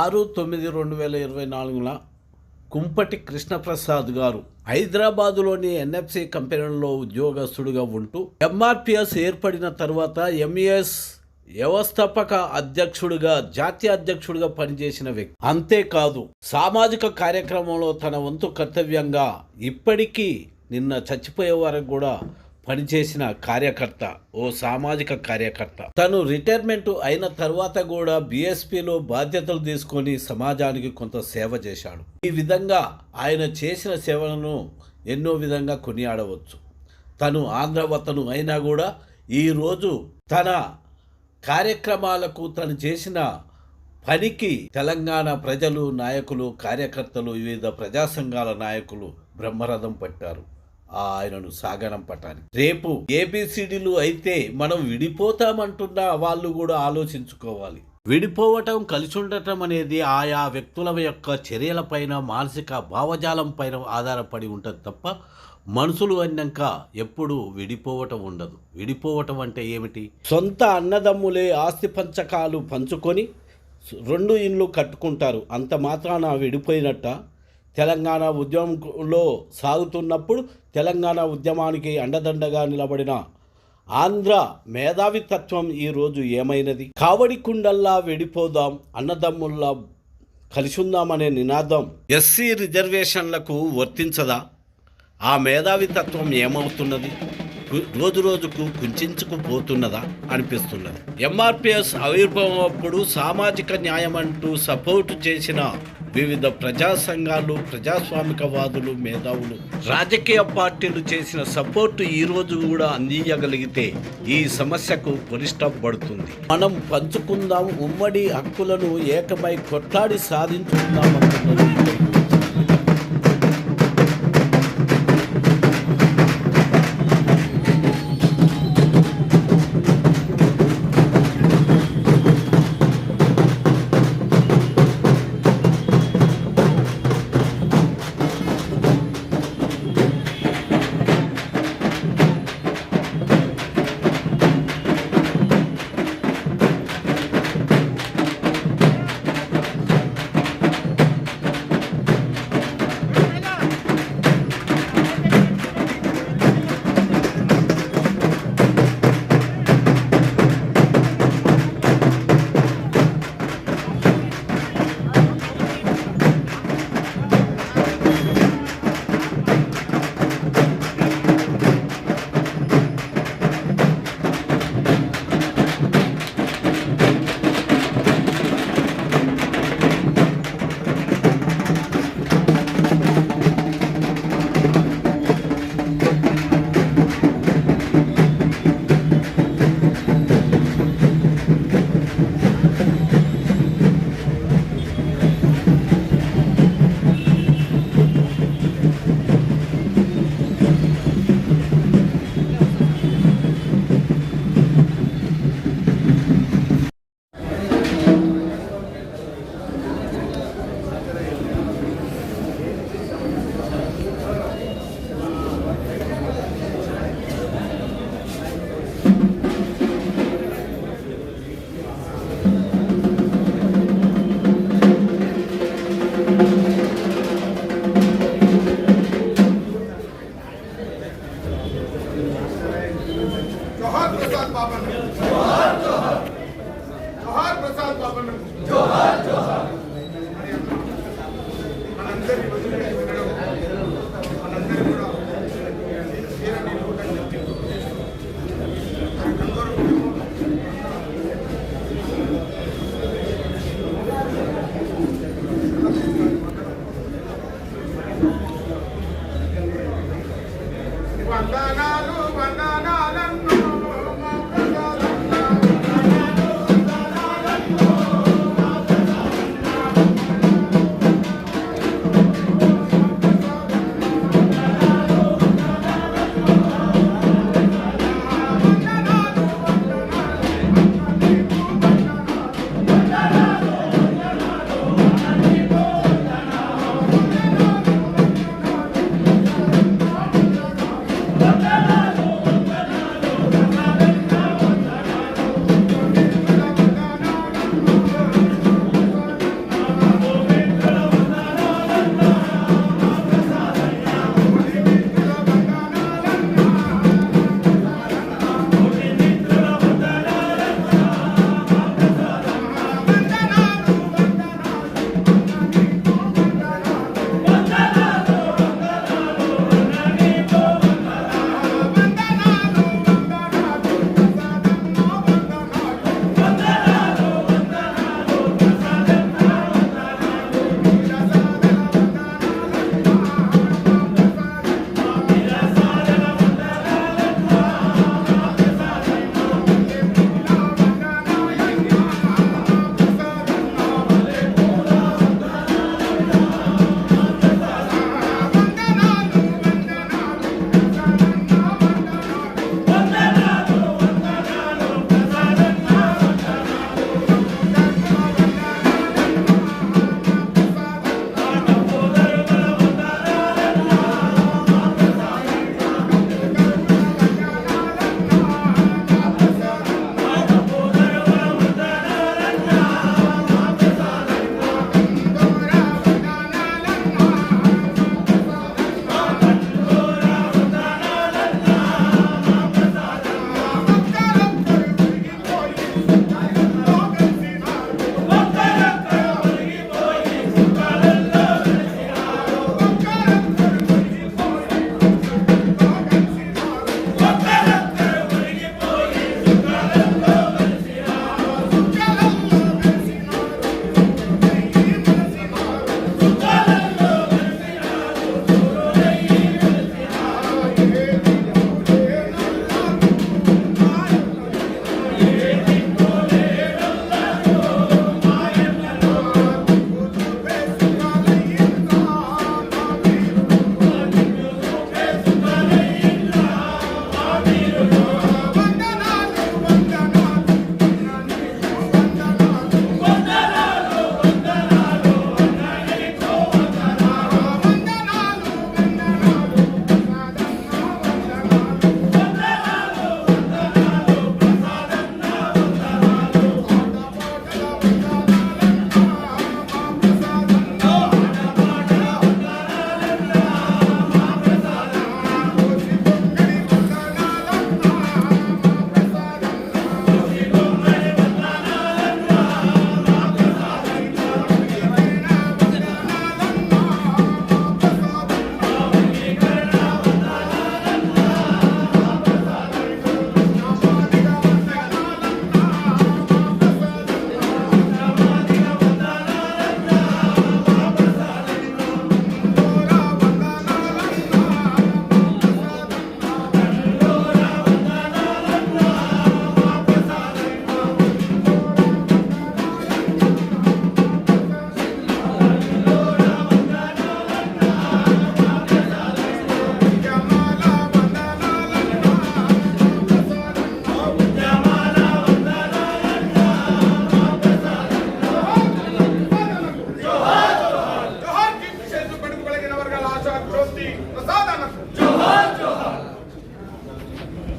6/9/2024 కుంపటి కృష్ణప్రసాద్ గారు హైదరాబాదులోని ఎన్ఎఫ్సి కంపెనీలో ఉద్యోగస్తుడిగా ఉంటూ ఎంఆర్పిఎస్ ఏర్పడిన తర్వాత ఎంఈఎస్ వ్యవస్థాపక అధ్యక్షుడిగా జాతీయ అధ్యక్షుడిగా పనిచేసిన వ్యక్తి. అంతేకాదు సామాజిక కార్యక్రమంలో తన వంతు కర్తవ్యంగా ఇప్పటికీ నిన్న చచ్చిపోయే వరకు కూడా పనిచేసిన కార్యకర్త, ఓ సామాజిక కార్యకర్త. తను రిటైర్మెంట్ అయిన తర్వాత కూడా బీఎస్పీలో బాధ్యతలు తీసుకొని సమాజానికి కొంత సేవ చేశాడు. ఈ విధంగా ఆయన చేసిన సేవలను ఎన్నో విధంగా కొనియాడవచ్చు. తను ఆంధ్రవతను అయినా కూడా ఈరోజు తన కార్యక్రమాలకు తను చేసిన పనికి తెలంగాణ ప్రజలు, నాయకులు, కార్యకర్తలు, వివిధ ప్రజా సంఘాల నాయకులు బ్రహ్మరథం పట్టారు ఆయనను సాగనంపటానికి. రేపు ఏబిసిడీలు అయితే మనం విడిపోతామంటున్న వాళ్ళు కూడా ఆలోచించుకోవాలి. విడిపోవటం, కలిసి ఉండటం అనేది ఆయా వ్యక్తుల యొక్క చర్యలపైన, మానసిక భావజాలం పైన ఆధారపడి ఉంటుంది తప్ప మనుషులు అన్నాక ఎప్పుడు విడిపోవటం ఉండదు. విడిపోవటం అంటే ఏమిటి? సొంత అన్నదమ్ములే ఆస్తి పంచకాలు పంచుకొని 2 ఇండ్లు కట్టుకుంటారు, అంత మాత్రాన విడిపోయినట్ట? తెలంగాణ ఉద్యమంలో సాగుతున్నప్పుడు తెలంగాణ ఉద్యమానికి అండదండగా నిలబడిన ఆంధ్ర మేధావితత్వం ఈరోజు ఏమైనది? కావడి కుండల్లా విడిపోదాం, అన్నదమ్ముల్లా కలిసి ఉందామనే నినాదం ఎస్సీ రిజర్వేషన్లకు వర్తించదా? ఆ మేధావితత్వం ఏమవుతున్నది? రోజు రోజుకు కుంచుకుపోతున్నదా అనిపిస్తున్నది. ఎంఆర్పిఎస్ ఆవిర్భావం అప్పుడు సామాజిక న్యాయం అంటూ సపోర్టు చేసిన వివిధ ప్రజా సంఘాలు, ప్రజాస్వామికవాదులు, మేధావులు, రాజకీయ పార్టీలు చేసిన సపోర్టు ఈ రోజు కూడా అందించగలిగితే ఈ సమస్యకు పరిష్కరించబడుతుంది. మనం పంచుకుందాం, ఉమ్మడి హక్కులను ఏకమై కొట్లాడి సాధించుకుందాం అంటున్నది.